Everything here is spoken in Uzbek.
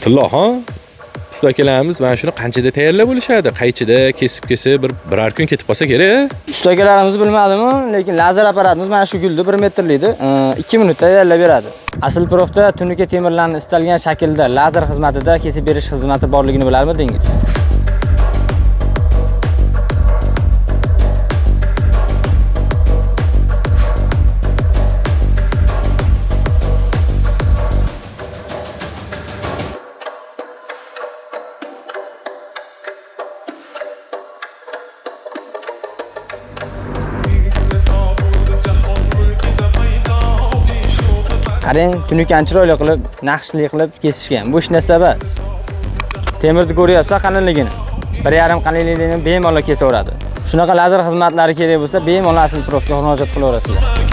Tilloxon, usta akalarimiz mana shuni qanchada tayyorlab bo'lishadi? Qaychida kesib biror kun ketib qolsa kerak. Usta akalarimiz bilmadimi, lekin lazer apparatimiz mana shu gulni 1 metrlikni 2 minutda tayyorlab beradi. Asl profda tunuka temirlarni istalgan shaklda lazer xizmatida kesib berish xizmati borligini bilarmidingiz? Qarang, tunukani chiroyli qilib, naqshli qilib kesishgan. Bu hech narsa emas. Temirni ko'ryapsiz qalinligini. 1,5 qalinligini bemalol kesaveradi. Shunaqa lazer xizmatlari kerak bo'lsa, bemalol Asl Profga murojaat qilaverasizlar.